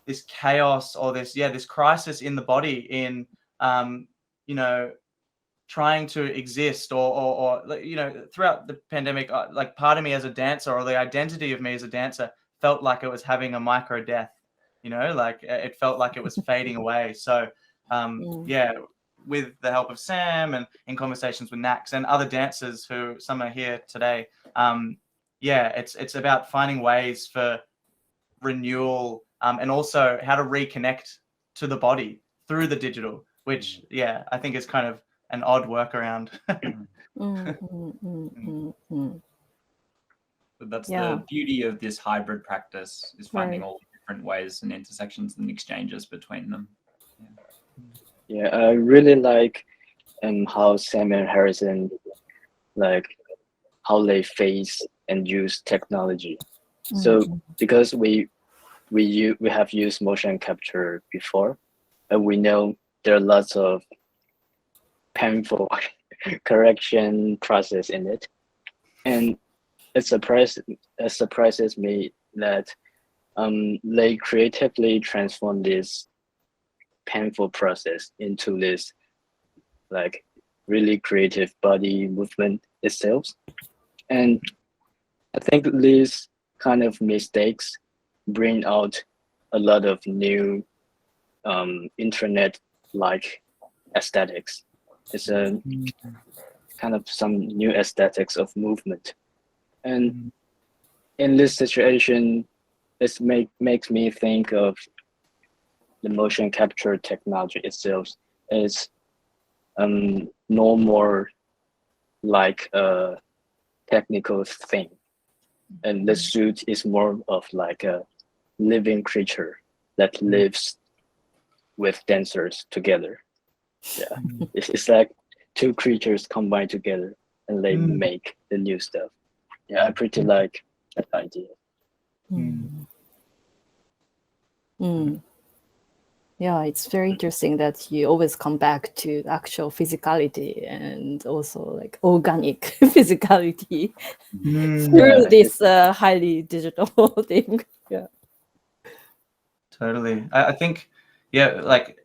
this chaos or this crisis in the body in you know, trying to exist or you know, throughout the pandemic, like part of me as a dancer, or the identity of me as a dancer, felt like it was having a micro death, you know, like it felt like it was fading away. So with the help of Sam and in conversations with NAXS and other dancers who some are here today, it's about finding ways for renewal and also how to reconnect to the body through the digital, which I think is kind of an odd workaround. But that's the beauty of this hybrid practice, is finding all the different ways and intersections and exchanges between them. I really like and how Sam and Harrison, like how they face and use technology. So because we have used motion capture before, and we know there are lots of painful correction process in it, and it surprises me that they creatively transform this painful process into this like really creative body movement itself. And I think these kind of mistakes bring out a lot of new internet-like aesthetics. It's a kind of some new aesthetics of movement. And in this situation, it makes me think of the motion capture technology itself as no more like a technical thing. And the suit is more of like a living creature that lives with dancers together. Yeah, it's like two creatures combined together and they make the new stuff. Yeah, I pretty like that idea. Yeah, it's very interesting that you always come back to actual physicality and also like organic physicality through this highly digital thing. Yeah. Totally. I think, yeah, like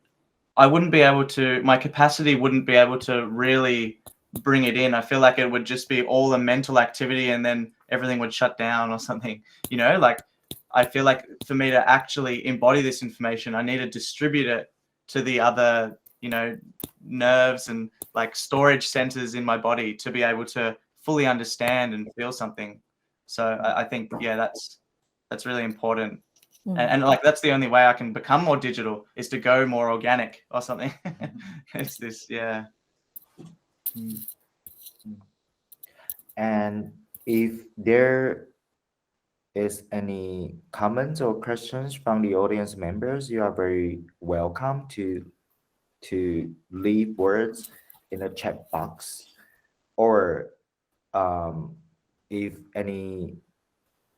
I wouldn't be able to, my capacity wouldn't be able to really bring it in. I feel like it would just be all the mental activity and then everything would shut down or something, you know, like I feel like for me to actually embody this information, I need to distribute it to the other, you know, nerves and like storage centers in my body to be able to fully understand and feel something. So I think, yeah, that's really important. And like, that's the only way I can become more digital is to go more organic or something. It's this, yeah. And if there is any comments or questions from the audience members, you are very welcome to leave words in the chat box, or if any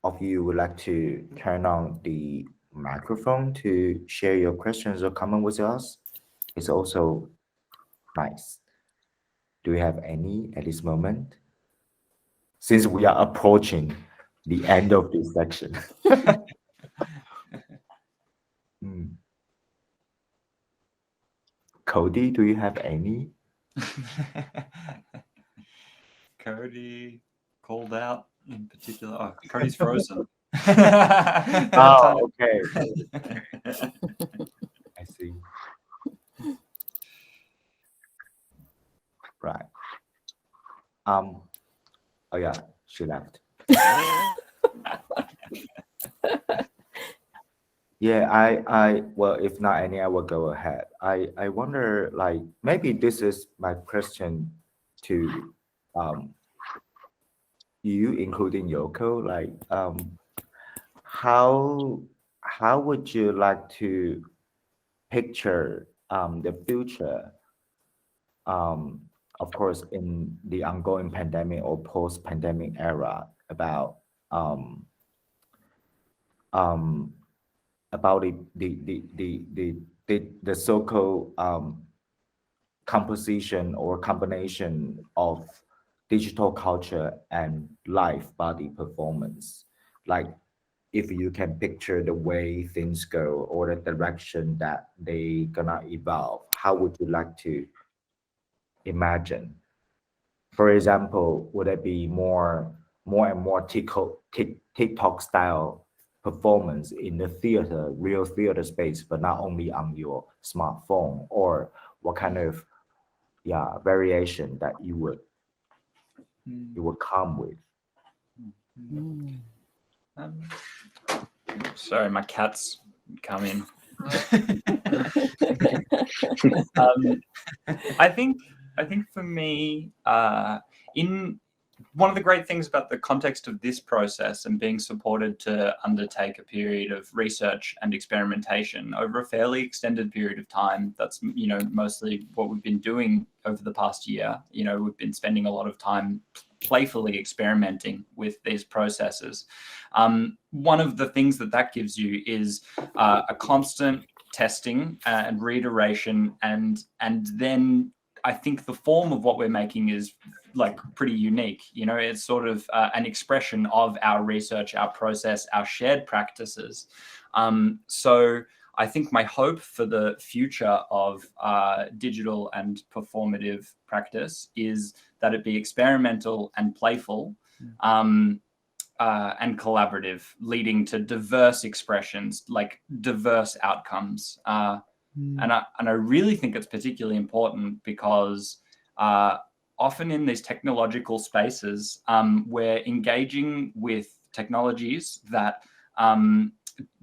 of you would like to turn on the microphone to share your questions or comment with us, it's also nice. Do we have any at this moment? Since we are approaching the end of this section. Cody, do you have any? Cody called out in particular. Oh, Cody's frozen. Oh, okay. I see. Right. Oh yeah, she left. Yeah, I well, if not any, I will go ahead. I wonder, like, maybe this is my question to you, including Yoko, like, how would you like to picture the future, of course, in the ongoing pandemic or post-pandemic era, about the so-called composition or combination of digital culture and live body performance? Like, if you can picture the way things go or the direction that they gonna evolve, how would you like to imagine? For example, would it be more and more TikTok style performance in the theater, real theater space, but not only on your smartphone? Or what kind of variation that you would come with? Sorry, my cat's come in. I think for me, in one of the great things about the context of this process and being supported to undertake a period of research and experimentation over a fairly extended period of time, that's, mostly what we've been doing over the past year. We've been spending a lot of time playfully experimenting with these processes. One of the things that gives you is a constant testing and reiteration, and then I think the form of what we're making is like pretty unique. It's sort of an expression of our research, our process, our shared practices. So I think my hope for the future of digital and performative practice is that it be experimental and playful, and collaborative, leading to diverse expressions, like diverse outcomes. And I really think it's particularly important because often in these technological spaces, we're engaging with technologies that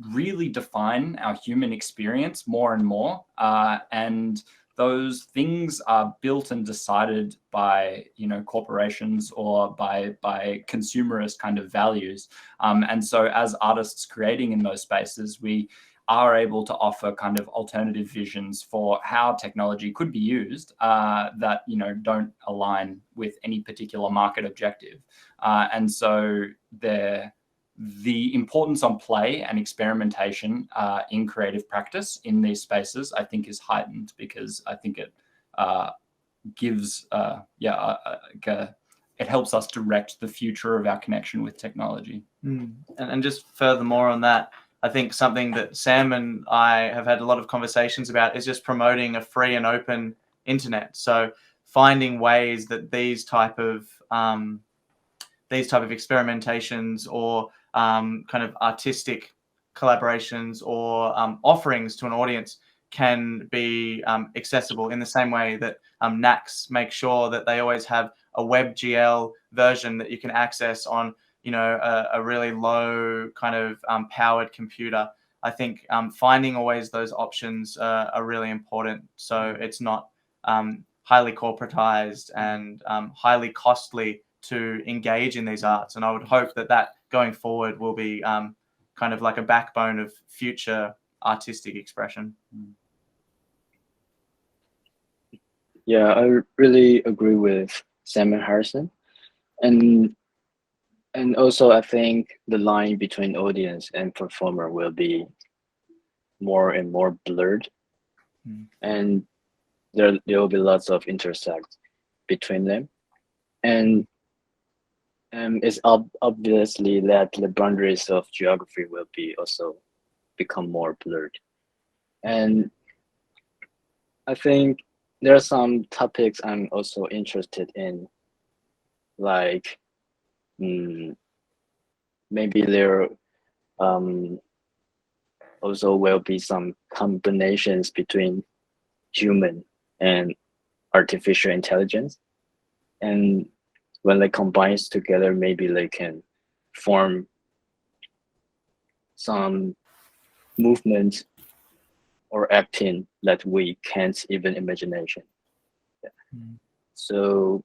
really define our human experience more and more. And those things are built and decided by, corporations or by consumerist kind of values. And so as artists creating in those spaces, we are able to offer kind of alternative visions for how technology could be used that, don't align with any particular market objective. And so the importance on play and experimentation in creative practice in these spaces, I think, is heightened because I think it gives, it helps us direct the future of our connection with technology. And just furthermore on that, I think something that Sam and I have had a lot of conversations about is just promoting a free and open internet. So finding ways that these type of experimentations or kind of artistic collaborations or offerings to an audience can be accessible in the same way that NAXS make sure that they always have a WebGL version that you can access on a really low kind of powered computer. I think finding always those options are really important. So it's not highly corporatized and highly costly to engage in these arts. And I would hope that going forward will be kind of like a backbone of future artistic expression. Yeah, I really agree with Sam and Harrison. And also, I think the line between audience and performer will be more and more blurred. And there will be lots of intersect between them. And it's obviously that the boundaries of geography will be also become more blurred. And I think there are some topics I'm also interested in, like maybe there also will be some combinations between human and artificial intelligence, and when they combine together, maybe they can form some movement or acting that we can't even imagine. So,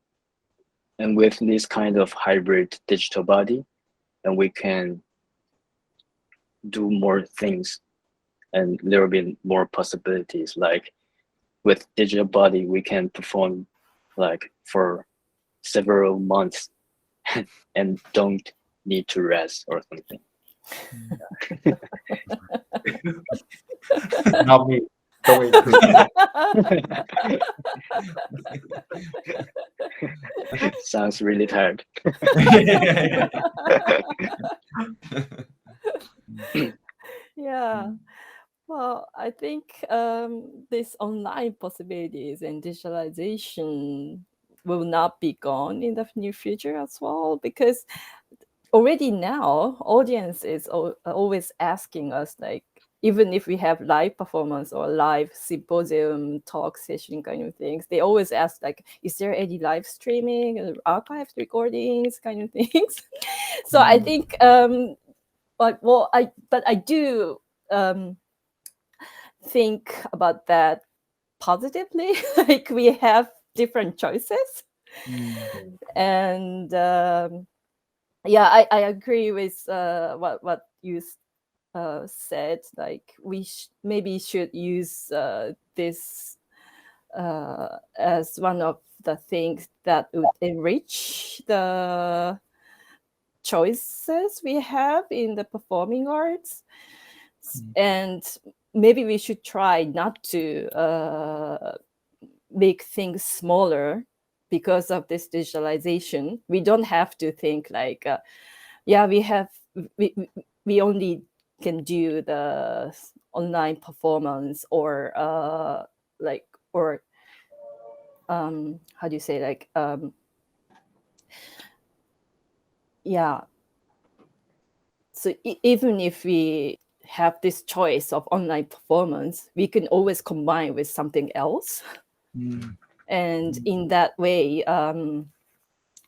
and with this kind of hybrid digital body, and we can do more things, and there will be more possibilities. Like with digital body, we can perform like for several months and don't need to rest or something. Not me. Don't Sounds really tired. Yeah. Well, I think these online possibilities and digitalization will not be gone in the near future as well, because already now audience is always asking us, like, even if we have live performance or live symposium talk session kind of things, they always ask, like, is there any live streaming, archived recordings kind of things? So I think but I do think about that positively. Like, we have different choices And yeah, I agree with what you said. Like we maybe should use this as one of the things that would enrich the choices we have in the performing arts. And maybe we should try not to make things smaller because of this digitalization. We don't have to think like, yeah, we only can do the online performance or how do you say, like yeah. So even if we have this choice of online performance, we can always combine with something else. And in that way,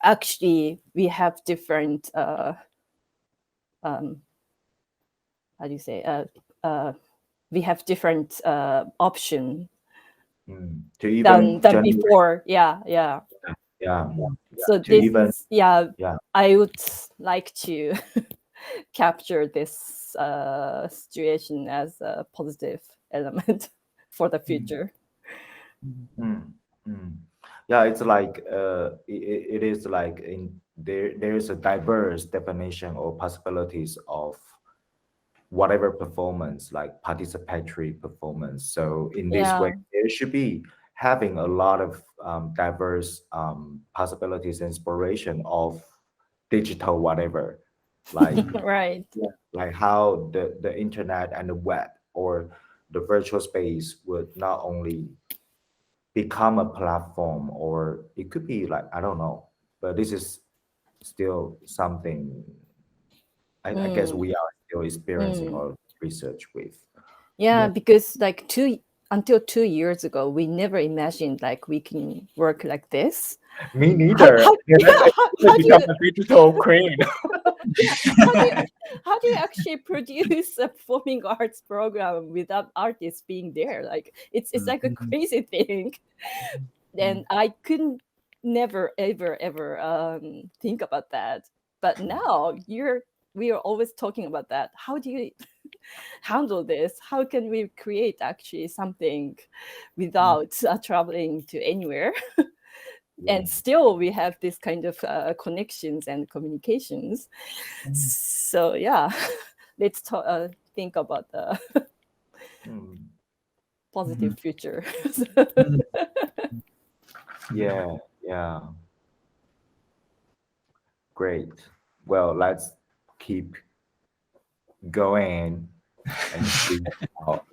actually, we have different, how do you say, we have different option to even than before. Yeah. So this is, I would like to capture this situation as a positive element for the future. Yeah, it's like it is like there is a diverse definition or possibilities of whatever performance, like participatory performance. So in this way, there should be having a lot of diverse possibilities, inspiration of digital whatever, like right. Like how the internet and the web or the virtual space would not only become a platform, or it could be like, I don't know, but this is still something I guess we are still experiencing or research with. Yeah, because like until 2 years ago, we never imagined like we can work like this. Me neither. How do you become a digital queen? how do you actually produce a performing arts program without artists being there? Like it's like a crazy thing. And I couldn't never ever think about that. But now we are always talking about that. How do you handle this? How can we create actually something without traveling to anywhere? And still we have this kind of connections and communications. So yeah, let's think about the positive future. Yeah. Great. Well, let's keep going and see how,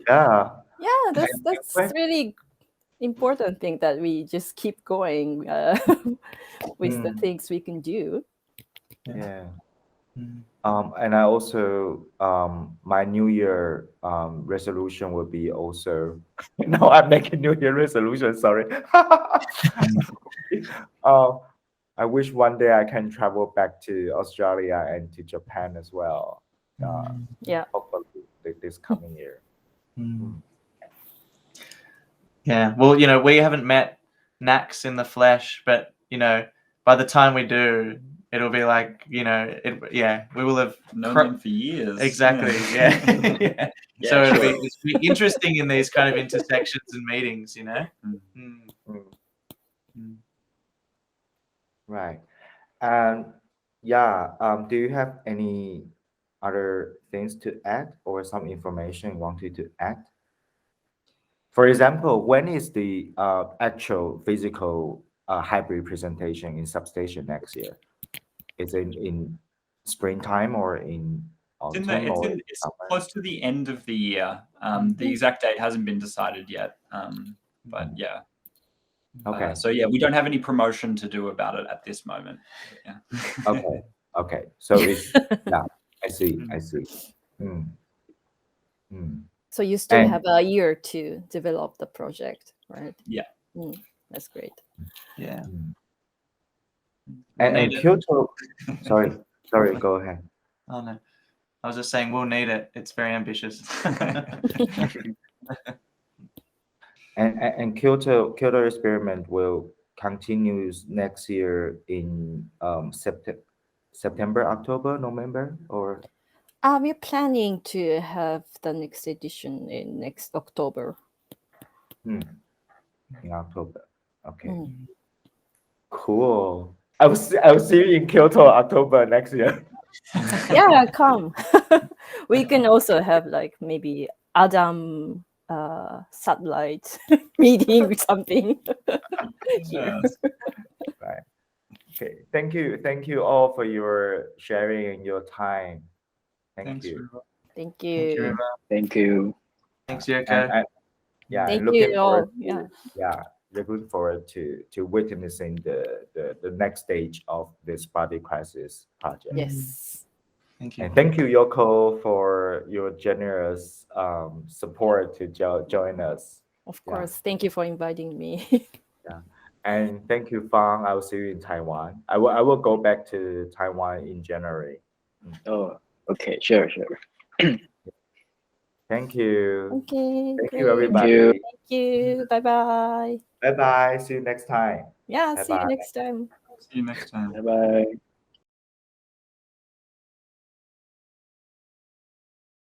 that's really important thing, that we just keep going with the things we can do. And I also my New Year resolution would be also no, I'm making New Year resolution, sorry. I wish one day I can travel back to Australia and to Japan as well. Hopefully this coming year. Yeah, well, we haven't met NAXS in the flesh, but by the time we do, it'll be like, we will have known them for years. Exactly. Yeah. So it'll be interesting in these kind of intersections and meetings, Right. And do you have any other things to add or some information you wanted to add? For example, when is the actual physical hybrid presentation in Substation next year? Is it in springtime or in autumn? It's close to the end of the year. The exact date hasn't been decided yet, but yeah. Okay. So yeah, we don't have any promotion to do about it at this moment. Yeah. Okay. So it's I see. So you still have a year to develop the project, right? Yeah. That's great. Yeah. And Kyoto, sorry, go ahead. Oh no, I was just saying we'll need it. It's very ambitious. And Kyoto experiment will continues next year in September, October, November, or We're planning to have the next edition in next October. in October? Okay, Mm. cool. I will see you in Kyoto October next year. Yeah, come. We can also have like maybe Adam satellite meeting or something here. Yes. Right. Okay. Thank you all for your sharing and your time. Thank Thanks, you. River. Thank Thank you, you. River. Thank you. Thanks, And, Yoko. yeah, Thank and looking you forward all. Yeah. yeah, looking forward to witnessing the next stage of this body crisis project. Yes. Thank you. And thank you, Yoko, for your generous support to join us. Of Yeah. course. Thank you for inviting me. And thank you, Fang. I will see you in Taiwan. I will go back to Taiwan in January. Oh, okay. Sure. Thank you. Okay. Thank Great. you, everybody. you. Thank you. Bye bye. Bye bye. See you next time. Yeah. See you Bye-bye. next time. See you next time. Bye bye.